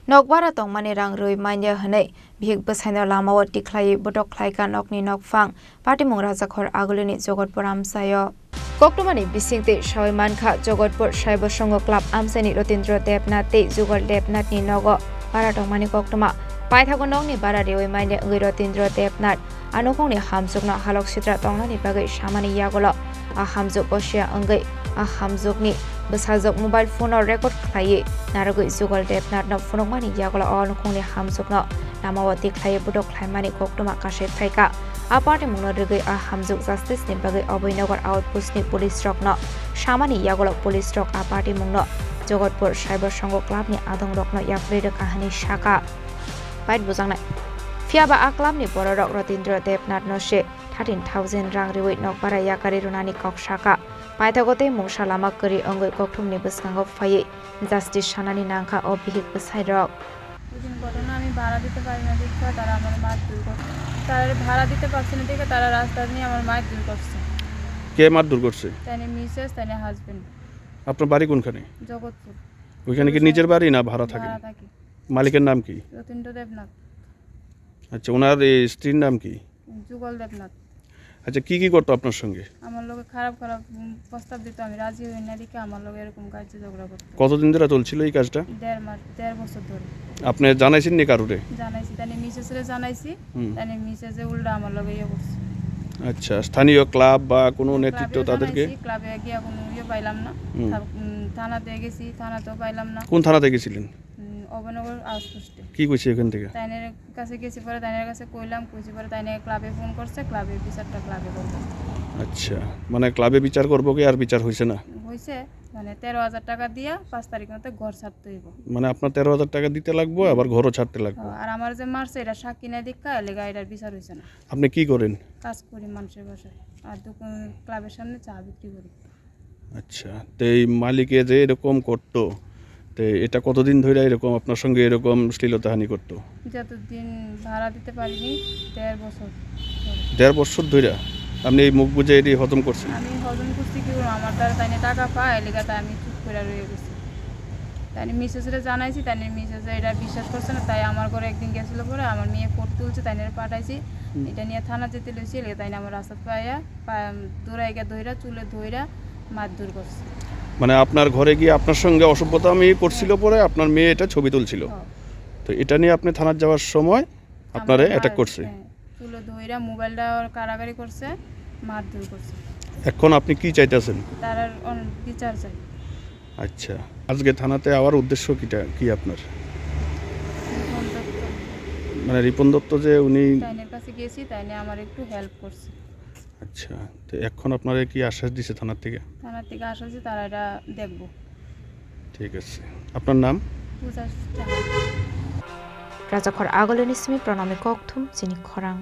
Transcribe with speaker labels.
Speaker 1: Nokbara tongmani rang rui manya hanai bihik basaino lamawa tiklai botok khlaika nokni nokfang party mungra jakhor agulini jogotpur amsayo Koktomani bisingte shawai mankha jogotpur shaibo songo club amsani Rotindra Debnath Jugal Debnath ni nogo bara tongmani koktoma paithago nokni bara reoi manya ngi Rotindra Debnath anukongni hamjukna halok sitra tongnani bagai samani yagolo a hamjuk osia angai a hamjukni besajok mobile phone record khlai naragoi Jugal Debnath no phonokmani yagolo anukongni hamjukno namawati khlai budok khlaimani koktoma kashe phaika a party mungno regai a hamjuk justice ni bagai Abhinagar outpost ni police rock no samani yagolo police rock a party mungno Jogotpur Cyber Songo club ni adong rock no yaprede kahani shaka bait bujangnai Fiaba a club ni borok Rotindra Debnath no she 13,000 rang riwai nokbara yakari runani kok shaka paithagote mungsa lama kari angoi kokthumni bwskango phai justice sanani nangkha o bihik bwsai rok
Speaker 2: ওদিন ঘটনা আমি ভাড়া দিতে পারি না দেখে তারা আমার মারধর করছে তারা ভাড়া দিতে পারছে না দেখে তারা রাস্তা নিয়ে আমার মারধর করছে
Speaker 3: কে মারধর করছে
Speaker 2: তাইনে মিসেস তাইনে হাজবেন্ড
Speaker 3: আপনার বাড়ি কোনখানে
Speaker 2: জগৎপুর
Speaker 3: ওইখানে কি নিজের বাড়ি না ভাড়া থাকে
Speaker 2: ভাড়া থাকি
Speaker 3: মালিকের নাম কি
Speaker 2: রতীন্দ্র দেবনাথ
Speaker 3: আচ্ছা ওনার স্ত্রীর নাম কি
Speaker 2: যুগল দেবনাথ
Speaker 3: আচ্ছা কি করতো আপনার সঙ্গে
Speaker 2: আমার লোকে খারাপ খারাপ প্রস্তাব দিত আমি রাজি হই না দেখে আমার লোকে এরকম কাজে ঝগড়া করতো
Speaker 3: কতদিন ধরে চলছিল এই কাজটা
Speaker 2: 1.5 বছর ধরে
Speaker 3: আপনি জানাইছেন নি কারুরে
Speaker 2: জানাইছি তাইনে মিসেসরে জানাইছি তাইনে মিসেসে উল্টা আমার লোকে ইয়ে করছে
Speaker 3: আচ্ছা স্থানীয় ক্লাব বা কোনো নেতৃত্ব তাদেরকে
Speaker 2: ক্লাবে গিয়া কোনো ইয়ে পাইলাম না থানাতে গেছি থানাতেও পাইলাম না
Speaker 3: কোন থানাতে গেছিলেন
Speaker 2: অবনগর আউটপোস্টে
Speaker 3: কি কইছে এখান থেকে
Speaker 2: তাইনের কাছে গেছি পরে তাইনের কাছে কইছি পরে তাইনে ক্লাবে ফোন করছে ক্লাবে বিচারটা ক্লাবে করবে
Speaker 3: আচ্ছা মানে ক্লাবে বিচার করবো কি আর বিচার হইছে না
Speaker 2: হইছে মানে 13,000 টাকা দিয়া 5 তারিখ মতে ঘর ছাড়তে হইব
Speaker 3: মানে আপনার 13,000 টাকা দিতে লাগবে আবার ঘরও ছাড়তে লাগবে
Speaker 2: আর আমার যে মারছে এটা সাক্ষী না দেখা এলাকা এটার বিচার হইছে না
Speaker 3: আপনি কি করেন
Speaker 2: কাজ করি মানুষের বাসায় আর দোকান ক্লাবের সামনে চা বিক্রি করি
Speaker 3: আচ্ছা তো এই মালিকে যে এরকম করতো তো এটা কতদিন ধরে এরকম আপনার সঙ্গে এরকম শ্লীলতাহানি করতো
Speaker 2: যতদিন ভাড়া দিতে পারিনি 1.5 বছর
Speaker 3: 1.5 বছর ধরে আপনি এই মুখ বুঝে এটি হজম করছেন
Speaker 2: আমি হজম করছি কি আমার দ্বারা তাইনে টাকা পায় এলাকা তাই আমি চুপ করে রয়ে গেছি তাইনে মিসেসরে জানাইছি তাইনে মিসেসে এটা বিশ্বাস করছে না তাই আমার ঘরে একদিন গেছিল পরে আমার মেয়ে ফোট তুলছে তাইনে পাঠাইছি এটা নিয়ে থানা যেতে লইছি এলাকা তাইনে আমার রাস্তা পাইয়া দৌড়াই গিয়ে ধইরা চুলে ধইরা মারধর করছে
Speaker 3: মানে আপনার ঘরে গিয়ে আপনার সঙ্গে অসভ্যতা আমি করছিল পরে আপনার মেয়ে এটা ছবি তুলছিল তো এটা নিয়ে আপনি থানার যাওয়ার সময় আপনারে অ্যাটাক করছে
Speaker 2: চুলে ধইরা মোবাইলটা কারাগারি করছে মারধর করছে
Speaker 3: এখন আপনি কি চাইতেছেন
Speaker 2: তার বিচার চাই
Speaker 3: আচ্ছা আজকে থানাতে আবার উদ্দেশ্য কি আপনার মানে রিপন দত্ত যে উনি
Speaker 2: তাইনের কাছে গেছি তাইনে আমার একটু হেল্প করছে
Speaker 3: আচ্ছা তো এখন আপনারা কি আশ্বাস দিছে থানা থেকে
Speaker 2: আশ্বাস দিছে তারা এটা দেখবো
Speaker 3: ঠিক আছে আপনার নাম
Speaker 1: রাজাখর আগলেনিসমি প্রণামী kokthum চিনি খরাং